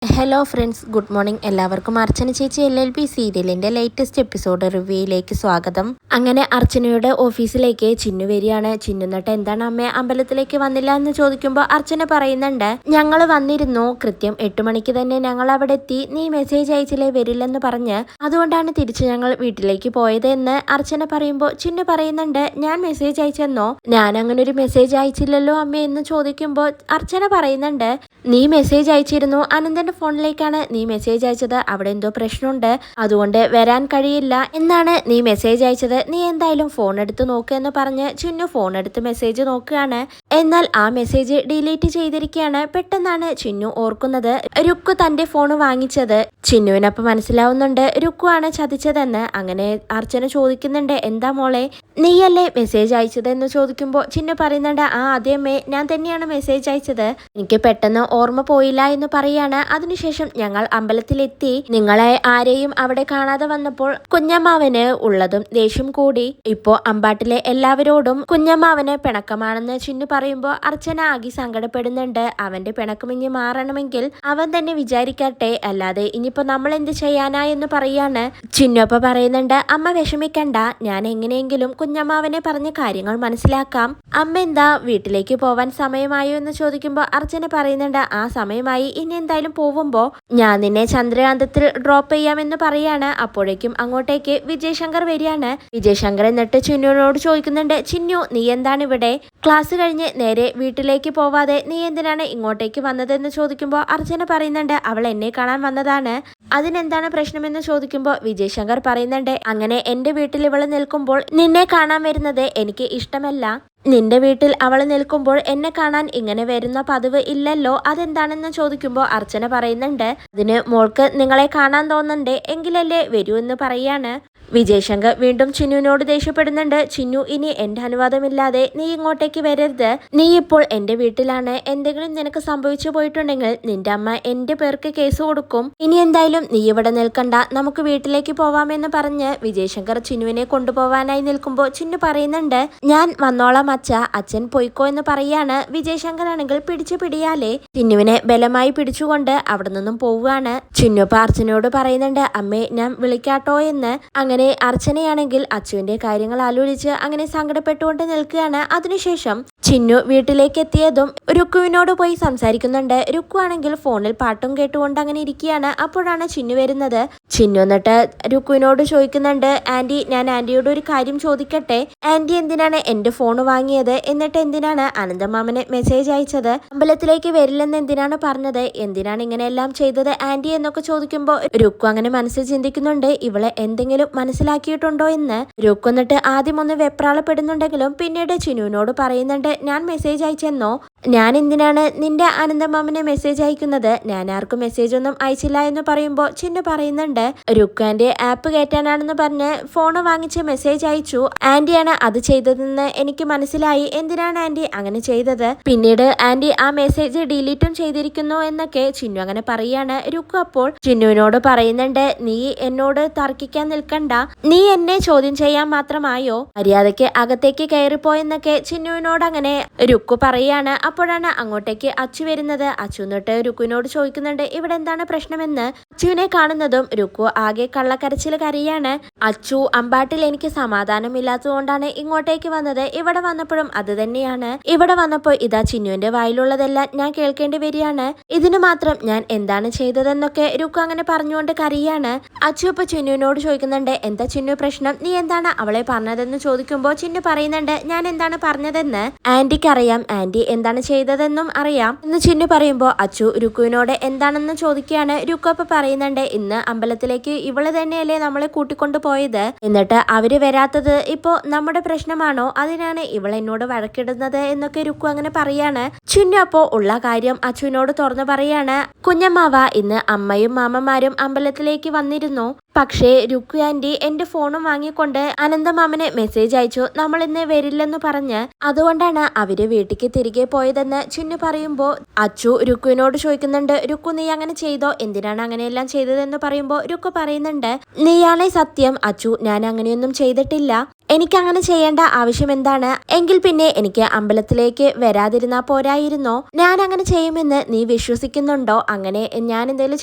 Hello friends, good morning. എല്ലാവർക്കും അർച്ചന ചേച്ചി LLB സീരിയലിൻ്റെ ലേറ്റസ്റ്റ് എപ്പിസോഡ് റിവ്യൂയിലേക്ക് സ്വാഗതം. അങ്ങനെ അർച്ചനയുടെ ഓഫീസിലേക്ക് ചിന്നു വരികയാണ്. ചിന്നു എന്നിട്ട് എന്താണ് അമ്മ അമ്പലത്തിലേക്ക് വന്നില്ല എന്ന് ചോദിക്കുമ്പോൾ അർച്ചന പറയുന്നുണ്ട്, ഞങ്ങൾ വന്നിരുന്നു, കൃത്യം 8 മണിക്ക് തന്നെ ഞങ്ങൾ അവിടെ എത്തി, നീ മെസ്സേജ് അയച്ചില്ലേ വരില്ലെന്ന് പറഞ്ഞ്, അതുകൊണ്ടാണ് തിരിച്ച് ഞങ്ങൾ വീട്ടിലേക്ക് പോയത് എന്ന് അർച്ചന പറയുമ്പോൾ ചിന്നു പറയുന്നുണ്ട്, ഞാൻ മെസ്സേജ് അയച്ചെന്നോ? ഞാൻ അങ്ങനെ ഒരു മെസ്സേജ് അയച്ചില്ലല്ലോ അമ്മ എന്ന് ചോദിക്കുമ്പോൾ അർച്ചന പറയുന്നുണ്ട്, നീ മെസ്സേജ് അയച്ചിരുന്നു, അനന്തന്റെ ഫോണിലേക്കാണ് നീ മെസ്സേജ് അയച്ചത്, അവിടെ എന്തോ പ്രശ്നമുണ്ട്, അതുകൊണ്ട് വരാൻ കഴിയില്ല എന്നാണ് നീ മെസ്സേജ് അയച്ചത്, നീ എന്തായാലും ഫോൺ എടുത്ത് നോക്കുക എന്ന് പറഞ്ഞ് ചിന്നു ഫോൺ എടുത്ത് മെസ്സേജ് നോക്കുകയാണ്. എന്നാൽ ആ മെസ്സേജ് ഡിലീറ്റ് ചെയ്തിരിക്കുകയാണ്. പെട്ടെന്നാണ് ചിന്നു ഓർക്കുന്നത് രുക്കു തന്റെ ഫോൺ വാങ്ങിച്ചത്. ചിന്നുവിനപ്പം മനസ്സിലാവുന്നുണ്ട് രുക്കു ആണ് ചതിച്ചതെന്ന്. അങ്ങനെ അർച്ചന ചോദിക്കുന്നുണ്ട്, എന്താ മോളെ, നീയല്ലേ മെസ്സേജ് അയച്ചത് എന്ന് ചോദിക്കുമ്പോൾ ചിന്നു പറയുന്നുണ്ട്, ആ അതേ അമ്മേ, ഞാൻ തന്നെയാണ് മെസ്സേജ് അയച്ചത്, എനിക്ക് പെട്ടെന്ന് ഓർമ്മ പോയില്ല എന്ന് പറയാണ്. അതിനുശേഷം ഞങ്ങൾ അമ്പലത്തിലെത്തി, നിങ്ങളെ ആരെയും അവിടെ കാണാതെ വന്നപ്പോൾ കുഞ്ഞമ്മാവന് ഉള്ളതും ദേഷ്യം കൂടി. ഇപ്പോ അമ്പാട്ടിലെ എല്ലാവരോടും കുഞ്ഞമ്മാവന് പിണക്കമാണെന്ന് ചിന്നു പറയുമ്പോൾ അർച്ചന ആകെ സങ്കടപ്പെടുന്നുണ്ട്. അവന്റെ പിണക്കം ഇനി മാറണമെങ്കിൽ അവൻ തന്നെ വിചാരിക്കട്ടെ, അല്ലാതെ ഇനിയിപ്പോ നമ്മൾ എന്ത് ചെയ്യാനാ എന്ന് പറയാണ്. ചിന്നു അപ്പൊ പറയുന്നുണ്ട്, അമ്മ വിഷമിക്കണ്ട, ഞാൻ എങ്ങനെയെങ്കിലും കുഞ്ഞമ്മാവനെ പറഞ്ഞ കാര്യങ്ങൾ മനസ്സിലാക്കാം. അമ്മ എന്താ വീട്ടിലേക്ക് പോവാൻ സമയമായോ എന്ന് ചോദിക്കുമ്പോൾ അർച്ചന പറയുന്നുണ്ട്, ആ സമയമായി, ഇനി എന്തായാലും പോവുമ്പോ ഞാൻ നിന്നെ ചന്ദ്രകാന്തത്തിൽ ഡ്രോപ്പ് ചെയ്യാമെന്ന് പറയാണ്. അപ്പോഴേക്കും അങ്ങോട്ടേക്ക് വിജയശങ്കർ വരികയാണ്. വിജയശങ്കർ എന്നിട്ട് ചിന്നുവിനോട് ചോദിക്കുന്നുണ്ട്, ചിന്നു നീ എന്താണ് ഇവിടെ, ക്ലാസ് കഴിഞ്ഞ് നേരെ വീട്ടിലേക്ക് പോവാതെ നീ എന്തിനാണ് ഇങ്ങോട്ടേക്ക് വന്നതെന്ന് ചോദിക്കുമ്പോൾ അർച്ചന പറയുന്നുണ്ട്, അവൾ എന്നെ കാണാൻ വന്നതാണ്, അതിനെന്താണ് പ്രശ്നമെന്ന് ചോദിക്കുമ്പോൾ വിജയശങ്കർ പറയുന്നുണ്ട്, അങ്ങനെ എന്റെ വീട്ടിൽ ഇവള് നിൽക്കുമ്പോൾ നിന്നെ കാണാൻ വരുന്നത് എനിക്ക് ഇഷ്ടമല്ല, നിന്റെ വീട്ടിൽ അവൾ നിൽക്കുമ്പോൾ എന്നെ കാണാൻ ഇങ്ങനെ വരുന്ന പതിവ് ഇല്ലല്ലോ, അതെന്താണെന്ന് ചോദിക്കുമ്പോൾ അർച്ചന പറയുന്നുണ്ട്, അതിന് മോൾക്ക് നിങ്ങളെ കാണാൻ തോന്നണ്ടേ, എങ്കിലല്ലേ വരൂ എന്ന് പറയാണ്. വിജയശങ്കർ വീണ്ടും ചിന്നുവിനോട് ദേഷ്യപ്പെടുന്നുണ്ട്, ചിന്നു ഇനി എന്റെ അനുവാദമില്ലാതെ നീ ഇങ്ങോട്ടേക്ക് വരരുത്, നീ ഇപ്പോൾ എന്റെ വീട്ടിലാണ്, എന്തെങ്കിലും നിനക്ക് സംഭവിച്ചു പോയിട്ടുണ്ടെങ്കിൽ നിന്റെ അമ്മ എന്റെ പേർക്ക് കേസ് കൊടുക്കും, ഇനി എന്തായാലും നീ ഇവിടെ നിൽക്കണ്ട, നമുക്ക് വീട്ടിലേക്ക് പോവാമെന്ന് പറഞ്ഞ് വിജയശങ്കർ ചിന്നുവിനെ കൊണ്ടുപോവാനായി നിൽക്കുമ്പോൾ ചിന്നു പറയുന്നുണ്ട്, ഞാൻ വന്നോളാം അച്ഛ, അച്ഛൻ പൊയ്ക്കോ എന്ന് പറയാണ്. വിജയശങ്കർ ആണെങ്കിൽ പിടിച്ചു പിടിയാലേ ചിന്നുവിനെ ബലമായി പിടിച്ചുകൊണ്ട് അവിടെ നിന്നും പോവുകയാണ്. ചിന്നു അർച്ചനയോട് പറയുന്നുണ്ട്, അമ്മേ ഞാൻ വിളിക്കാട്ടോ എന്ന്. അങ്ങനെ അർച്ചനയാണെങ്കിൽ അച്ചുവിന്റെ കാര്യങ്ങൾ ആലോചിച്ച് അങ്ങനെ സങ്കടപ്പെട്ടുകൊണ്ട് നിൽക്കുകയാണ്. അതിനുശേഷം ചിന്നു വീട്ടിലേക്ക് എത്തിയതും രുക്കുവിനോട് പോയി സംസാരിക്കുന്നുണ്ട്. രുക്കു ആണെങ്കിൽ ഫോണിൽ പാട്ടും കേട്ടുകൊണ്ട് അങ്ങനെ ഇരിക്കുകയാണ്. അപ്പോഴാണ് ചിന്നു വരുന്നത്. ചിന്നു എന്നിട്ട് രുക്കുവിനോട് ചോദിക്കുന്നുണ്ട്, ആന്റി, ഞാൻ ആന്റിയോട് ഒരു കാര്യം ചോദിക്കട്ടെ, ആന്റി എന്തിനാണ് എന്റെ ഫോൺ വാങ്ങിയത്, എന്നിട്ട് എന്തിനാണ് അനന്തമാമന് മെസ്സേജ് അയച്ചത്, അമ്പലത്തിലേക്ക് വരില്ലെന്ന് എന്തിനാണ് പറഞ്ഞത്, എന്തിനാണ് ഇങ്ങനെയെല്ലാം ചെയ്തത് ആന്റി എന്നൊക്കെ ചോദിക്കുമ്പോൾ രുക്കു അങ്ങനെ മനസ്സിൽ ചിന്തിക്കുന്നുണ്ട്, ഇവളെ എന്തെങ്കിലും മനസ്സിലാക്കിയിട്ടുണ്ടോ എന്ന്. രുക്കു എന്നിട്ട് ആദ്യം ഒന്ന് വെപ്രാളപ്പെടുന്നുണ്ടെങ്കിലും പിന്നീട് ചിന്നുവിനോട് പറയുന്നുണ്ട്, ഞാൻ മെസ്സേജ് അയച്ചെന്നോ, ഞാൻ എന്തിനാണ് നിന്റെ അനന്തമാമന് മെസ്സേജ് അയക്കുന്നത്, ഞാൻ ആർക്കും മെസ്സേജ് ഒന്നും അയച്ചില്ല എന്ന് പറയുമ്പോൾ ചിന്നു പറയുന്നുണ്ട്, രുക്കുവിന്റെ ആപ്പ് കയറ്റാനാണെന്ന് പറഞ്ഞ് ഫോൺ വാങ്ങിച്ച് മെസ്സേജ് അയച്ചു, ആന്റിയാണ് അത് ചെയ്തതെന്ന് എനിക്ക് മനസ്സിലായി, എന്തിനാണ് ആന്റി അങ്ങനെ ചെയ്തത്, പിന്നീട് ആന്റി ആ മെസ്സേജ് ഡിലീറ്റും ചെയ്തിരിക്കുന്നു എന്നൊക്കെ ചിന്നു അങ്ങനെ പറയാണ്. രുക്കു അപ്പോൾ ചിന്നുവിനോട് പറയുന്നുണ്ട്, നീ എന്നോട് തർക്കിക്കാൻ നിൽക്കണ്ട, നീ എന്നെ ചോദ്യം ചെയ്യാൻ മാത്രമായോ, മര്യാദയ്ക്ക് അകത്തേക്ക് കയറിപ്പോയെന്നൊക്കെ ചിന്നുവിനോട് അങ്ങനെ രുക്കു പറയാണ്. അപ്പോഴാണ് അങ്ങോട്ടേക്ക് അച്ചു വരുന്നത്. അച്ചു എന്നിട്ട് രുക്കുവിനോട് ചോദിക്കുന്നുണ്ട്, ഇവിടെ എന്താണ് പ്രശ്നമെന്ന്. അച്ചുവിനെ കാണുന്നതും രുക്കു ആകെ കള്ളക്കരച്ചിൽ കരയാണ്. അച്ചു, അമ്പാട്ടിൽ എനിക്ക് സമാധാനമില്ലാത്തതുകൊണ്ടാണ് ഇങ്ങോട്ടേക്ക് വന്നത്, ഇവിടെ വന്നപ്പോഴും അത് തന്നെയാണ്, ഇവിടെ വന്നപ്പോൾ ഇതാ ചിന്നുവിന്റെ വായിലുള്ളതെല്ലാം ഞാൻ കേൾക്കേണ്ടി വരികയാണ്, ഇതിനു മാത്രം ഞാൻ എന്താണ് ചെയ്തതെന്നൊക്കെ രുക്കു അങ്ങനെ പറഞ്ഞുകൊണ്ട് കരയാണ്. അച്ചു ഇപ്പൊ ചിന്നുവിനോട് ചോദിക്കുന്നുണ്ട്, എന്താ ചിന്നു പ്രശ്നം, നീ എന്താണ് അവളെ പറഞ്ഞതെന്ന് ചോദിക്കുമ്പോൾ ചിന്നു പറയുന്നുണ്ട്, ഞാൻ എന്താണ് പറഞ്ഞതെന്ന് ആന്റിക്ക് അറിയാം, ആന്റി എന്താണ് ചെയ്തതെന്നും അറിയാം എന്ന് ചിന്നു പറയുമ്പോൾ അച്ചു രുക്കുവിനോട് എന്താണെന്ന് ചോദിക്കുകയാണ്. രുക്കു അപ്പൊ പറയുന്നുണ്ട്, ഇന്ന് അമ്പലത്തിലേക്ക് ഇവള് തന്നെയല്ലേ നമ്മളെ കൂട്ടിക്കൊണ്ടു പോയത്, എന്നിട്ട് അവര് വരാത്തത് ഇപ്പോ നമ്മുടെ പ്രശ്നമാണോ, അതിനാണ് ഇവൾ എന്നോട് വഴക്കിടുന്നത് എന്നൊക്കെ രുക്കു അങ്ങനെ പറയാണ്. ചിന്നു അപ്പോ ഉള്ള കാര്യം അച്ചുവിനോട് തുറന്നു പറയാണ്. കുഞ്ഞമ്മാവ, ഇന്ന് അമ്മയും മാമന്മാരും അമ്പലത്തിലേക്ക് വന്നിരുന്നു, പക്ഷേ രുക്കു ആന്റി എന്റെ ഫോണും വാങ്ങിക്കൊണ്ട് അനന്തമാമന് മെസ്സേജ് അയച്ചു, നമ്മൾ ഇന്ന് വരില്ലെന്ന് പറഞ്ഞ്, അതുകൊണ്ടാണ് അവര് വീട്ടിലേക്ക് തിരികെ പോയതെന്ന് ചിന്നു പറയുമ്പോൾ അച്ചു രുക്കുവിനോട് ചോദിക്കുന്നുണ്ട്, രുക്കു നീ അങ്ങനെ ചെയ്തോ, എന്തിനാണ് അങ്ങനെയെല്ലാം ചെയ്തതെന്ന് പറയുമ്പോൾ രുക്കു പറയുന്നുണ്ട്, നീയാണേ സത്യം അച്ചു, ഞാൻ അങ്ങനെയൊന്നും ചെയ്തിട്ടില്ല, എനിക്കങ്ങനെ ചെയ്യേണ്ട ആവശ്യം എന്താണ്? എങ്കിൽ പിന്നെ എനിക്ക് അമ്പലത്തിലേക്ക് വരാതിരുന്നാ പോരായിരുന്നോ? ഞാൻ അങ്ങനെ ചെയ്യുമെന്ന് നീ വിശ്വസിക്കുന്നുണ്ടോ? അങ്ങനെ ഞാൻ എന്തെങ്കിലും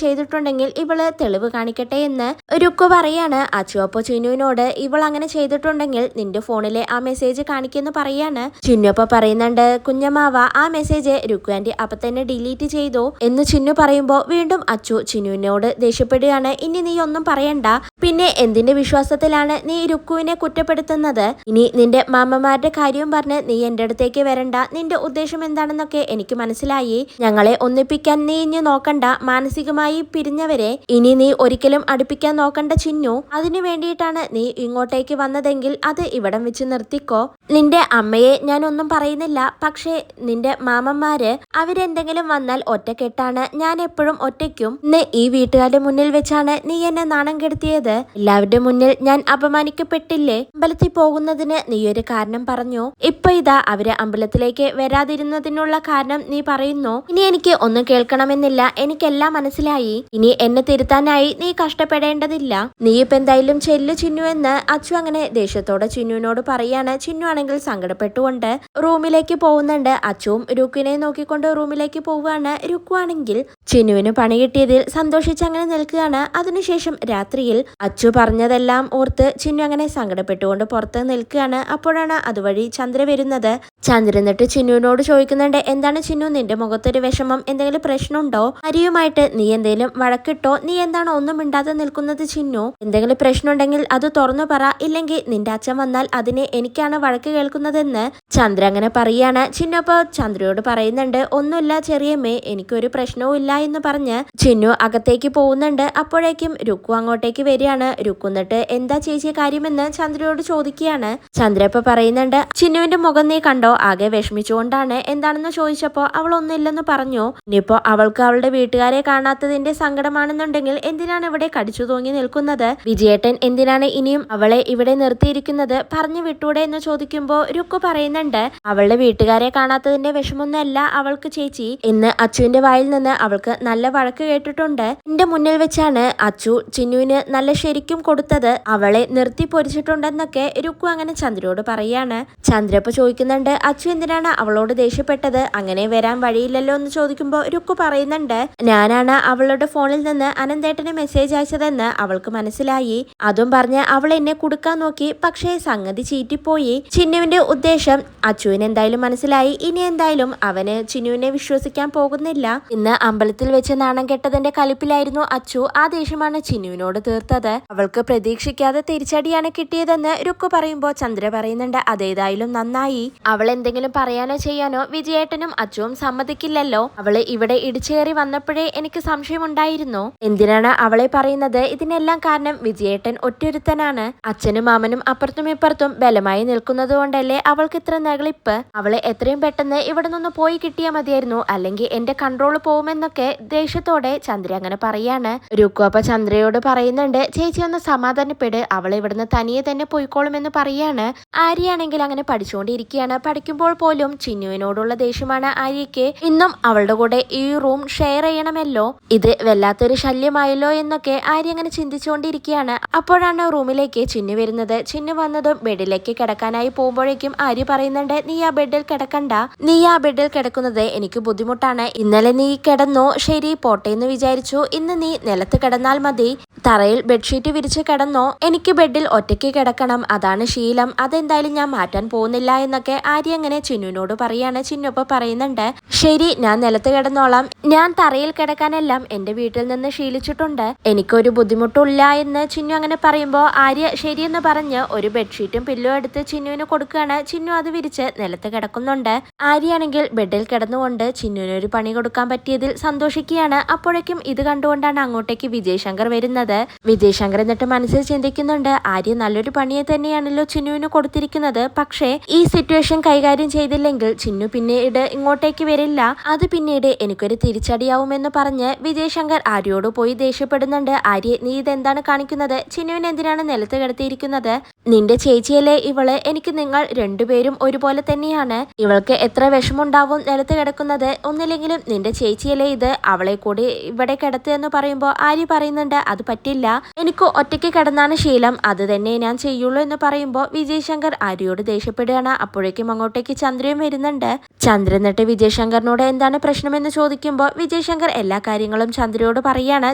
ചെയ്തിട്ടുണ്ടെങ്കിൽ ഇവള് തെളിവ് കാണിക്കട്ടെ എന്ന് രുക്കു പറയാണ്. അച്ചു അപ്പൊ ചിന്നുവിനോട് ഇവൾ അങ്ങനെ ചെയ്തിട്ടുണ്ടെങ്കിൽ നിന്റെ ഫോണിലെ ആ മെസ്സേജ് കാണിക്കെന്ന് പറയാണ്. ചിന്നു അപ്പൊ പറയുന്നുണ്ട്, കുഞ്ഞമാവ ആ മെസ്സേജ് രുക്കു ആന്റി അപ്പൊ തന്നെ ഡിലീറ്റ് ചെയ്തു എന്ന് ചിന്നു പറയുമ്പോ വീണ്ടും അച്ചു ചിന്നുവിനോട് ദേഷ്യപ്പെടുകയാണ്. ഇനി നീ ഒന്നും പറയണ്ട. പിന്നെ എന്തിന്റെ വിശ്വാസത്തിലാണ് നീ രുക്കുവിനെ കുറ്റപ്പെടുത്തുന്നത്? ഇനി നിന്റെ മാമമാരുടെ കാര്യവും പറഞ്ഞ് നീ എന്റെ അടുത്തേക്ക് വരണ്ട. നിന്റെ ഉദ്ദേശം എന്താണെന്നൊക്കെ എനിക്ക് മനസ്സിലായി. ഞങ്ങളെ ഒന്നിപ്പിക്കാൻ നീ ഇനി നോക്കണ്ട. മാനസികമായി പിരിഞ്ഞവരെ ഇനി നീ ഒരിക്കലും അടുപ്പിക്കാൻ നോക്കണ്ട ചിന്നു. അതിനു വേണ്ടിയിട്ടാണ് നീ ഇങ്ങോട്ടേക്ക് വന്നതെങ്കിൽ അത് ഇവിടം വെച്ച് നിർത്തിക്കോ. നിന്റെ അമ്മയെ ഞാൻ ഒന്നും പറയുന്നില്ല. പക്ഷേ നിന്റെ മാമന്മാര് അവരെന്തെങ്കിലും വന്നാൽ ഒറ്റക്കെട്ടാണ്. ഞാൻ എപ്പോഴും ഒറ്റയ്ക്കും. ഇന്ന് ഈ വീട്ടുകാരുടെ മുന്നിൽ വെച്ചാണ് നീ എന്നെ നാണം കെടുത്തിയത്. എല്ലാവരുടെ മുന്നിൽ ഞാൻ അപമാനിക്കപ്പെട്ടില്ലേ? അമ്പലത്തിൽ പോകുന്നതിന് നീ ഒരു കാരണം പറഞ്ഞു. ഇപ്പൊ ഇതാ അവര് അമ്പലത്തിലേക്ക് വരാതിരുന്നതിനുള്ള കാരണം നീ പറയുന്നു. ഇനി എനിക്ക് ഒന്നും കേൾക്കണമെന്നില്ല. എനിക്കെല്ലാം മനസ്സിലായി. ഇനി എന്നെ തിരുത്താനായി നീ കഷ്ടപ്പെടേണ്ടതില്ല. നീ ഇപ്പൊ എന്തായാലും ചെല്ലു ചിന്നു എന്ന് അച്ചു അങ്ങനെ ദേഷ്യത്തോടെ ചിന്നുവിനോട് പറയാണ്. ചിന്നു ആണെങ്കിൽ സങ്കടപ്പെട്ടുകൊണ്ട് റൂമിലേക്ക് പോകുന്നുണ്ട്. അച്ചുവും രുക്കുവിനെ നോക്കിക്കൊണ്ട് റൂമിലേക്ക് പോവുകയാണ്. രുക്കു ആണെങ്കിൽ ചിന്നുവിന് പണി കിട്ടിയതിൽ സന്തോഷിച്ച് അങ്ങനെ നിൽക്കുകയാണ്. അതിനുശേഷം രാത്രിയിൽ അച്ചു പറഞ്ഞതെല്ലാം ഓർത്ത് ചിന്നു അങ്ങനെ സങ്കടപ്പെട്ടുകൊണ്ട് പുറത്ത് നിൽക്കുകയാണ്. അപ്പോഴാണ് അതുവഴി ചന്ദ്ര വരുന്നത്. ചന്ദ്ര എന്നിട്ട് ചിന്നുവിനോട് ചോദിക്കുന്നുണ്ട്, എന്താണ് ചിന്നു നിന്റെ മുഖത്തൊരു വിഷമം? എന്തെങ്കിലും പ്രശ്നമുണ്ടോ? ഹരിയുമായിട്ട് നീ എന്തെങ്കിലും വഴക്കിട്ടോ? നീ എന്താണ് ഒന്നും മിണ്ടാതെ നിൽക്കുന്നത് ചിന്നു? എന്തെങ്കിലും പ്രശ്നമുണ്ടെങ്കിൽ അത് തുറന്നു പറ. ഇല്ലെങ്കിൽ നിന്റെ അച്ഛൻ വന്നാൽ അതിനെ എനിക്കാണ് വഴക്ക് കേൾക്കുന്നതെന്ന് ചന്ദ്ര അങ്ങനെ പറയാണ്. ചിന്നു അപ്പൊ ചന്ദ്രയോട് പറയുന്നുണ്ട്, ഒന്നുമില്ല ചെറിയമ്മേ, എനിക്കൊരു പ്രശ്നവും ഇല്ല എന്ന് പറഞ്ഞ് ചിന്നു അകത്തേക്ക് പോകുന്നുണ്ട്. അപ്പോഴേക്കും രുക്കു അങ്ങോട്ടേക്ക് വരികയാണ്. രുക്കു എന്നിട്ട് എന്താ ചേച്ചി കാര്യമെന്ന് ചന്ദ്രയോട് ചോദിക്കുകയാണ്. ചന്ദ്ര ഇപ്പൊ പറയുന്നുണ്ട്, ചിന്നുവിന്റെ മുഖം നീ കണ്ടോ? ആകെ വിഷമിച്ചുകൊണ്ടാണ്. എന്താണെന്ന് ചോദിച്ചപ്പോ അവൾ ഒന്നുമില്ലെന്ന് പറഞ്ഞു. ഇനിയിപ്പോ അവൾക്ക് അവളുടെ വീട്ടുകാരെ കാണാത്തതിന്റെ സങ്കടമാണെന്നുണ്ടെങ്കിൽ എന്തിനാണ് ഇവിടെ കടിച്ചു തൂങ്ങി നിൽക്കുന്നത്? വിജയേട്ടൻ എന്തിനാണ് ഇനിയും അവളെ ഇവിടെ നിർത്തിയിരിക്കുന്നത്? പറഞ്ഞു വിട്ടൂടെ എന്ന് ചോദിക്കുമ്പോ രുക്കു പറയുന്നുണ്ട്, അവളുടെ വീട്ടുകാരെ കാണാത്തതിന്റെ വിഷമൊന്നുമല്ല അവൾക്ക് ചേച്ചി എന്ന് അച്ചുവിന്റെ വായിൽ നിന്ന് അവൾക്ക് നല്ല വഴക്ക് കേട്ടിട്ടുണ്ട്. എന്റെ മുന്നിൽ വെച്ചാണ് അച്ചു ചിന്നുവിന് നല്ല ശരിക്കും കൊടുത്തത്. അവളെ നിർത്തി പൊരിച്ചിട്ടുണ്ടെന്നൊക്കെ രുക്കു അങ്ങനെ ചന്ദ്രയോട് പറയാണ്. ചന്ദ്രപ്പ ചോദിക്കുന്നുണ്ട്, അച്ചു എന്തിനാണ് അവളോട് ദേഷ്യപ്പെട്ടത്? അങ്ങനെ വരാൻ വഴിയില്ലല്ലോ എന്ന് ചോദിക്കുമ്പോ രുക്കു പറയുന്നുണ്ട്, ഞാനാണ് അവളുടെ ഫോണിൽ നിന്ന് അനന്തേട്ടന് മെസ്സേജ് അയച്ചതെന്ന് അവൾക്ക് മനസ്സിലായി. അതും പറഞ്ഞ് അവൾ എന്നെ കൊടുക്കാൻ നോക്കി. പക്ഷേ സംഗതി ചീറ്റിപ്പോയി. ചിന്നുവിന്റെ ഉദ്ദേശം അച്ചുവിന് എന്തായാലും മനസ്സിലായി. ഇനി എന്തായാലും അവന് ചിന്നുവിനെ വിശ്വസിക്കാൻ പോകുന്നില്ല. ഇന്ന് അമ്പലത്തിൽ വെച്ച് നാണം കെട്ടതിന്റെ കലിപ്പിലായിരുന്നു അച്ചു. ആ ദേഷ്യമാണ് ചിന്നുവിനോട് തീർത്തത്. അവൾക്ക് പ്രതീക്ഷിക്കാതെ തിരിച്ചടിയാണ് കിട്ടിയതെന്ന് രുക്കു പറയുമ്പോ ചന്ദ്ര പറയുന്നുണ്ട്, അതേതായാലും നന്നായി. അവൾ എന്തെങ്കിലും പറയാനോ ചെയ്യാനോ വിജയേട്ടനും അച്ചുവും സമ്മതിക്കില്ലല്ലോ. അവള് ഇവിടെ ഇടിച്ചേറി വന്നപ്പോഴേ എനിക്ക് സംശയമുണ്ടായിരുന്നു. എന്തിനാണ് അവളെ പറയുന്നത്? ഇതിനെല്ലാം കാരണം വിജയേട്ടൻ ഒറ്റൊരുത്തനാണ്. അച്ഛനും മാമനും അപ്പുറത്തും ഇപ്പുറത്തും ബലമായി നിൽക്കുന്നത് കൊണ്ടല്ലേ അവൾക്ക് ഇത്ര നെകളിപ്പ്? അവളെ എത്രയും പെട്ടെന്ന് ഇവിടെ നിന്ന് പോയി കിട്ടിയാൽ മതിയായിരുന്നു. അല്ലെങ്കിൽ എന്റെ കൺട്രോൾ പോകുമെന്നൊക്കെ ദേഷ്യത്തോടെ ചന്ദ്ര അങ്ങനെ പറയാണ്. രുക്കു അപ്പൊ ചന്ദ്രയോട് പറയുന്നുണ്ട്, ചേച്ചി ഒന്ന് സമാധാനപ്പെട്. അവൾ ഇവിടുന്ന് തനിയെ തന്നെ പോയിക്കോളുമെന്ന് പറയാണ്. ആര്യയാണെങ്കിൽ അങ്ങനെ പഠിച്ചുകൊണ്ടിരിക്കുകയാണ്. പഠിക്കുമ്പോൾ പോലും ചിന്നുവിനോടുള്ള ദേഷ്യമാണ് ആര്യയ്ക്ക്. ഇന്നും അവളുടെ കൂടെ ഈ റൂം ഷെയർ ചെയ്യണമല്ലോ. ഇത് വല്ലാത്തൊരു ശല്യമായല്ലോ എന്നൊക്കെ ആര്യ അങ്ങനെ ചിന്തിച്ചുകൊണ്ടിരിക്കുകയാണ്. അപ്പോഴാണ് റൂമിലേക്ക് ചിന്നു വരുന്നത്. ചിന്നു വന്നതും ബെഡിലേക്ക് കിടക്കാനായി പോകുമ്പോഴേക്കും ആര്യ പറയുന്നുണ്ട്, നീ ആ ബെഡിൽ കിടക്കണ്ട. നീ ആ ബെഡിൽ കിടക്കുന്നത് എനിക്ക് ബുദ്ധിമുട്ടാണ്. ഇന്നലെ നീ കിടന്നോ? ശരി പോട്ടെ എന്ന് വിചാരിച്ചു. ഇന്ന് നീ നിലത്ത് കിടന്നാൽ മതി. തറയിൽ ബെഡ്ഷീറ്റ് വിരിച്ച് കിടന്നോ? എനിക്ക് ബെഡിൽ ഒറ്റയ്ക്ക് കിടക്കണം. അതാണ് ശീലം. അതെന്തായാലും ഞാൻ മാറ്റാൻ പോകുന്നില്ല എന്നൊക്കെ ആര്യ അങ്ങനെ ചിന്നുവിനോട് പറയാണ്. ചിന്നു ഇപ്പൊ പറയുന്നുണ്ട്, ശരി ഞാൻ നിലത്ത് കിടന്നോളാം. ഞാൻ തറയിൽ കിടക്കാനെല്ലാം എന്റെ വീട്ടിൽ നിന്ന് ശീലിച്ചിട്ടുണ്ട്. എനിക്കൊരു ബുദ്ധിമുട്ടില്ല എന്ന് ചിന്നു അങ്ങനെ പറയുമ്പോ ആര്യ ശരിയെന്ന് പറഞ്ഞ് ഒരു ബെഡ്ഷീറ്റും പില്ലോ എടുത്ത് ചിന്നുവിന് കൊടുക്കുകയാണ്. ചിന്നു അത് വിരിച്ച് നിലത്ത് കിടക്കുന്നുണ്ട്. ആര്യാണെങ്കിൽ ബെഡിൽ കിടന്നുകൊണ്ട് ചിന്നുവിന് ഒരു പണി കൊടുക്കാൻ പറ്റിയതിൽ സന്തോഷിക്കുകയാണ്. അപ്പോഴേക്കും ഇത് കണ്ടുകൊണ്ടാണ് അങ്ങോട്ടേക്ക് വിജയ് ശങ്കർ വരുന്നത്. വിജയ് ശങ്കർ എന്നിട്ട് മനസ്സിൽ ചിന്തിക്കുന്നുണ്ട്, ആര്യ നല്ലൊരു പണിയെ തന്നെയാണല്ലോ ചിന്നുവിന് കൊടുത്തിരിക്കുന്നത്. പക്ഷേ ഈ സിറ്റുവേഷൻ കൈകാര്യം ചെയ്തില്ലെങ്കിൽ ചിന്നു പിന്നീട് ഇങ്ങോട്ടേക്ക് വരില്ല. അത് പിന്നീട് എനിക്കൊരു തിരിച്ചടിയാവുമെന്ന് പറഞ്ഞ് വിജയ് ശങ്കർ ആര്യയോട് പോയി ദേഷ്യപ്പെടുന്നുണ്ട്. ആര്യ നീ ഇതെന്താണ് കാണിക്കുന്നത്? ചിന്നുവിന് എന്തിനാണ് നിലത്ത് കിടത്തിയിരിക്കുന്നത്? നിന്റെ ചേച്ചിയല്ലേ ഇവള്. എനിക്ക് നിങ്ങൾ രണ്ടുപേരും ഒരുപോലെ തന്നെയാണ്. ഇവൾക്ക് എത്ര വിഷമുണ്ടാവും നിലത്ത് കിടക്കുന്നത്? ഒന്നില്ലെങ്കിലും നിന്റെ ചേച്ചിയല്ലേ ഇത്. അവളെ കൂടി ഇവിടെ കിടത്തുക എന്ന് പറയുമ്പോൾ ആര്യ പറയുന്നുണ്ട്, അത് പറ്റില്ല, എനിക്ക് ഒറ്റയ്ക്ക് കിടന്നാണ് ശീലം, അത് തന്നെ ഞാൻ ചെയ്യുള്ളൂ എന്ന് പറയുമ്പോൾ വിജയ് ശങ്കർ ആര്യയോട് ദേഷ്യപ്പെടുകയാണ്. അപ്പോഴേക്കും അങ്ങോട്ടേക്ക് ചന്ദ്രയും വരുന്നുണ്ട്. ചന്ദ്ര എന്നിട്ട് വിജയ് ശങ്കറിനോട് എന്താണ് പ്രശ്നമെന്ന് ചോദിക്കുമ്പോൾ വിജയ് ശങ്കർ എല്ലാ കാര്യങ്ങളും ചന്ദ്രയോട് പറയാണ്.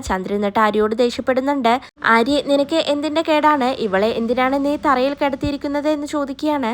ചന്ദ്ര എന്നിട്ട് ആര്യയോട് ദേഷ്യപ്പെടുന്നുണ്ട്. ആര്യ, നിനക്ക് എന്തിന്റെ കേടാണ്? ഇവളെ എന്തിനാണ് നീ തറയിൽ കിടത്തിയിരിക്കുന്നത് എന്ന് ചോദിക്കുകയാണ്.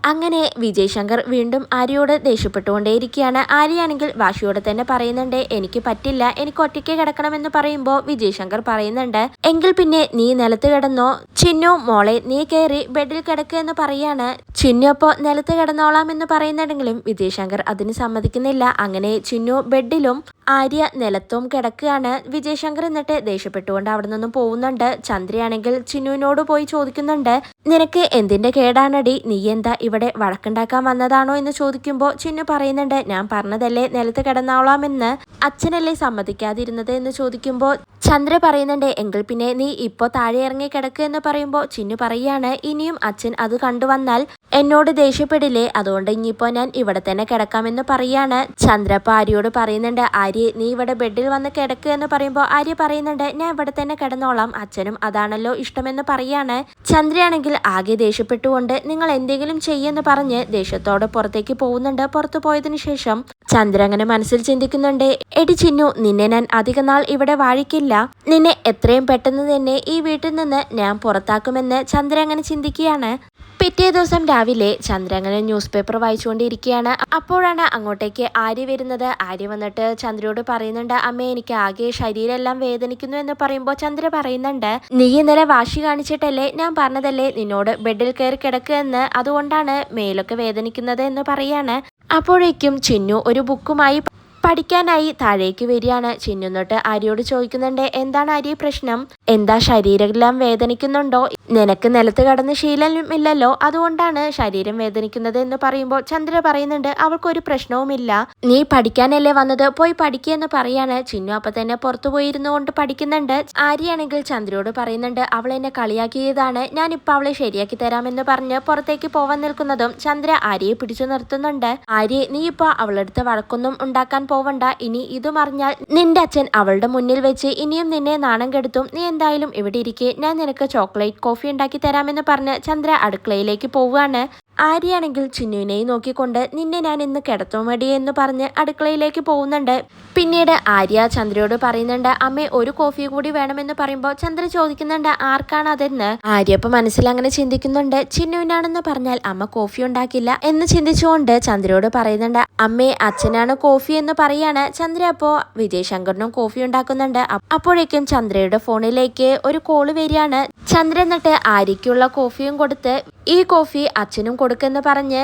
അങ്ങനെ വിജയ് ശങ്കർ വീണ്ടും ആര്യയോട് ദേഷ്യപ്പെട്ടുകൊണ്ടേയിരിക്കുകയാണ്. ആര്യയാണെങ്കിൽ വാശിയോടെ തന്നെ പറയുന്നുണ്ട്, എനിക്ക് പറ്റില്ല, എനിക്ക് ഒറ്റയ്ക്ക് കിടക്കണമെന്ന് പറയുമ്പോൾ വിജയ് ശങ്കർ പറയുന്നുണ്ട്, എങ്കിൽ പിന്നെ നീ നിലത്ത് കിടന്നോ, ചിന്നു മോളെ നീ കയറി ബെഡിൽ കിടക്കുക എന്ന് പറയാണ്. ചിന്നു അപ്പോൾ നിലത്ത് കിടന്നോളാം എന്ന് പറയുന്നുണ്ടെങ്കിലും വിജയ് ശങ്കർ അതിന് സമ്മതിക്കുന്നില്ല. അങ്ങനെ ചിന്നു ബെഡിലും ആര്യ നിലത്തും കിടക്കുകയാണ്. വിജയ് ശങ്കർ എന്നിട്ട് ദേഷ്യപ്പെട്ടുകൊണ്ട് അവിടെ നിന്നും പോകുന്നുണ്ട്. ചന്ദ്രയാണെങ്കിൽ ചിന്നുവിനോട് പോയി ചോദിക്കുന്നുണ്ട്, നിനക്ക് എന്തിന്റെ കേടാണടി, നീ എന്താ ഇവിടെ വഴക്കുണ്ടാക്കാൻ വന്നതാണോ എന്ന് ചോദിക്കുമ്പോൾ ചിന്നു പറയുന്നുണ്ട്, ഞാൻ പറഞ്ഞതല്ലേ നിലത്ത് കിടന്നോളാമെന്ന്, അച്ഛനല്ലേ സമ്മതിക്കാതിരുന്നത് എന്ന് ചോദിക്കുമ്പോൾ ചന്ദ്ര പറയുന്നുണ്ട്, എങ്കിൽ പിന്നെ നീ ഇപ്പോൾ താഴെ ഇറങ്ങി കിടക്കുക എന്ന് പറയുമ്പോൾ ചിന്നു പറയാണ്, ഇനിയും അച്ഛൻ അത് കണ്ടുവന്നാൽ എന്നോട് ദേഷ്യപ്പെടില്ലേ, അതുകൊണ്ട് ഇനിയിപ്പോൾ ഞാൻ ഇവിടെ തന്നെ കിടക്കാമെന്ന് പറയാണ്. ചന്ദ്രപ്പ ആര്യയോട് പറയുന്നുണ്ട്, ആര്യ നീ ഇവിടെ ബെഡിൽ വന്ന് കിടക്കുക എന്ന് പറയുമ്പോൾ ആര്യ പറയുന്നുണ്ട്, ഞാൻ ഇവിടെ തന്നെ കിടന്നോളാം, അച്ഛനും അതാണല്ലോ ഇഷ്ടമെന്ന് പറയാണ്. ചന്ദ്രയാണെങ്കിൽ ആകെ ദേഷ്യപ്പെട്ടുകൊണ്ട് നിങ്ങൾ എന്തെങ്കിലും ചെയ്യുമെന്ന് പറഞ്ഞ് ദേഷ്യത്തോടെ പുറത്തേക്ക് പോകുന്നുണ്ട്. പുറത്തു പോയതിനു ശേഷം ചന്ദ്ര അങ്ങനെ മനസ്സിൽ ചിന്തിക്കുന്നുണ്ട്, എടി ചിന്നു, നിന്നെ ഞാൻ അധിക നാൾ ഇവിടെ വാഴിക്കില്ല, നിന്നെ എത്രയും പെട്ടെന്ന് തന്നെ ഈ വീട്ടിൽ നിന്ന് ഞാൻ പുറത്താക്കുമെന്ന് ചന്ദ്ര അങ്ങനെ ചിന്തിക്കുകയാണ്. പിറ്റേ ദിവസം രാവിലെ ചന്ദ്ര അങ്ങനെ ന്യൂസ് പേപ്പർ വായിച്ചുകൊണ്ടിരിക്കുകയാണ്. അപ്പോഴാണ് അങ്ങോട്ടേക്ക് ആര്യ വരുന്നത്. ആര്യ വന്നിട്ട് ചന്ദ്രയോട് പറയുന്നുണ്ട്, അമ്മേ എനിക്ക് ആകെ ശരീരമെല്ലാം വേദനിക്കുന്നു എന്ന് പറയുമ്പോൾ ചന്ദ്ര പറയുന്നുണ്ട്, നീ ഇന്നലെ വാശി കാണിച്ചിട്ടല്ലേ ഞാൻ പറഞ്ഞതല്ലേ നിന്നോട് ബെഡിൽ കയറി കിടക്കുക എന്ന്, അതുകൊണ്ടാണ് മേലൊക്കെ വേദനിക്കുന്നത് എന്ന് പറയാണ്. അപ്പോഴേക്കും ചിന്നു ഒരു ബുക്കുമായി പഠിക്കാനായി താഴേക്ക് വരികയാണ്. ചിന്നു എന്നിട്ട് ആര്യയോട് ചോദിക്കുന്നുണ്ട്, എന്താണ് ആര്യ പ്രശ്നം, എന്താ ശരീരമെല്ലാം വേദനിക്കുന്നുണ്ടോ, നിനക്ക് നിലത്ത് കടന്ന് ശീലമില്ലല്ലോ, അതുകൊണ്ടാണ് ശരീരം വേദനിക്കുന്നത് എന്ന് പറയുമ്പോൾ ചന്ദ്ര പറയുന്നുണ്ട്, അവൾക്കൊരു പ്രശ്നവുമില്ല, നീ പഠിക്കാനല്ലേ വന്നത്, പോയി പഠിക്കുക എന്ന് പറയാണ്. ചിന്നു അപ്പൊ തന്നെ പുറത്തു പോയിരുന്നു കൊണ്ട് പഠിക്കുന്നുണ്ട്. ആര്യയാണെങ്കിൽ ചന്ദ്രയോട് പറയുന്നുണ്ട്, അവൾ എന്നെ കളിയാക്കിയതാണ്, ഞാനിപ്പോൾ അവളെ ശരിയാക്കി തരാമെന്ന് പറഞ്ഞ് പുറത്തേക്ക് പോവാൻ നിൽക്കുന്നതും ചന്ദ്ര ആര്യയെ പിടിച്ചു നിർത്തുന്നുണ്ട്. ആര്യ, നീ ഇപ്പോൾ അവളെടുത്ത് വഴക്കൊന്നും ഉണ്ടാക്കാൻ പോവണ്ട, ഇനി ഇതും അറിഞ്ഞാൽ നിന്റെ അച്ഛൻ അവളുടെ മുന്നിൽ വെച്ച് ഇനിയും നിന്നെ നാണം കെടുത്തും, നീ എന്തായാലും ഇവിടെ ഇരിക്കെ, ഞാൻ നിനക്ക് ചോക്ലേറ്റ് കോഫി ഉണ്ടാക്കി തരാമെന്ന് പറഞ്ഞ് ചന്ദ്ര അടുക്കളയിലേക്ക് പോവുകയാണ്. ആര്യയാണെങ്കിൽ ചിന്നുവിനെയും നോക്കിക്കൊണ്ട്, നിന്നെ ഞാൻ ഇന്ന് കിടത്തുമടി എന്ന് പറഞ്ഞ് അടുക്കളയിലേക്ക് പോകുന്നുണ്ട്. പിന്നീട് ആര്യ ചന്ദ്രയോട് പറയുന്നുണ്ട്, അമ്മേ ഒരു കോഫി കൂടി വേണമെന്ന് പറയുമ്പോൾ ചന്ദ്ര ചോദിക്കുന്നുണ്ട്, ആർക്കാണ് അതെന്ന്. ആര്യ ഇപ്പൊ മനസ്സിൽ അങ്ങനെ ചിന്തിക്കുന്നുണ്ട്, ചിന്നുവിനാണെന്ന് പറഞ്ഞാൽ അമ്മ കോഫി ഉണ്ടാക്കില്ല എന്ന് ചിന്തിച്ചുകൊണ്ട് ചന്ദ്രയോട് പറയുന്നുണ്ട്, അമ്മേ അച്ഛനാണ് കോഫി എന്ന് പറയാണ്. ചന്ദ്ര അപ്പോ വിജയ് ശങ്കറിനും കോഫി ഉണ്ടാക്കുന്നുണ്ട്. അപ്പോഴേക്കും ചന്ദ്രയുടെ ഫോണിലേക്ക് ഒരു കോള് വരികയാണ്. ചന്ദ്ര എന്നിട്ട് ആര്യയ്ക്കുള്ള കോഫിയും കൊടുത്ത് ഈ കോഫി അച്ഛനും കൊടുക്കെന്ന് പറഞ്ഞ്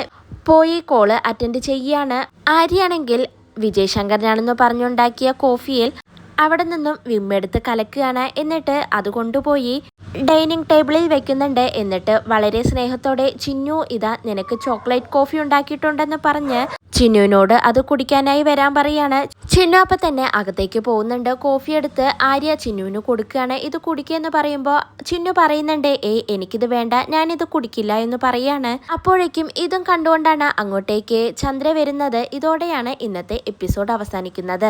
പോയി കോള് അറ്റൻഡ് ചെയ്യാണ്. ആര്യയാണെങ്കിൽ വിജയ് ശങ്കറിനാണെന്ന് പറഞ്ഞുണ്ടാക്കിയ കോഫിയിൽ അവിടെ നിന്നും വിമ്മെടുത്ത് കലക്കുകയാണ്. എന്നിട്ട് അത് കൊണ്ടുപോയി ഡൈനിങ് ടേബിളിൽ വെക്കുന്നുണ്ട്. എന്നിട്ട് വളരെ സ്നേഹത്തോടെ, ചിന്നു ഇതാ നിനക്ക് ചോക്ലേറ്റ് കോഫി ഉണ്ടാക്കിയിട്ടുണ്ടെന്ന് പറഞ്ഞ് ചിന്നുവിനോട് അത് കുടിക്കാനായി വരാൻ പറയാണ്. ചിന്നു അപ്പം തന്നെ അകത്തേക്ക് പോകുന്നുണ്ട്. കോഫി എടുത്ത് ആര്യ ചിന്നുവിന് കൊടുക്കുകയാണ്. ഇത് കുടിക്കുക പറയുമ്പോൾ ചിന്നു പറയുന്നുണ്ട്, എനിക്കിത് വേണ്ട, ഞാനിത് കുടിക്കില്ല എന്ന് പറയാണ്. അപ്പോഴേക്കും ഇതും കണ്ടുകൊണ്ടാണ് അങ്ങോട്ടേക്ക് ചന്ദ്ര വരുന്നത്. ഇതോടെയാണ് ഇന്നത്തെ എപ്പിസോഡ് അവസാനിക്കുന്നത്.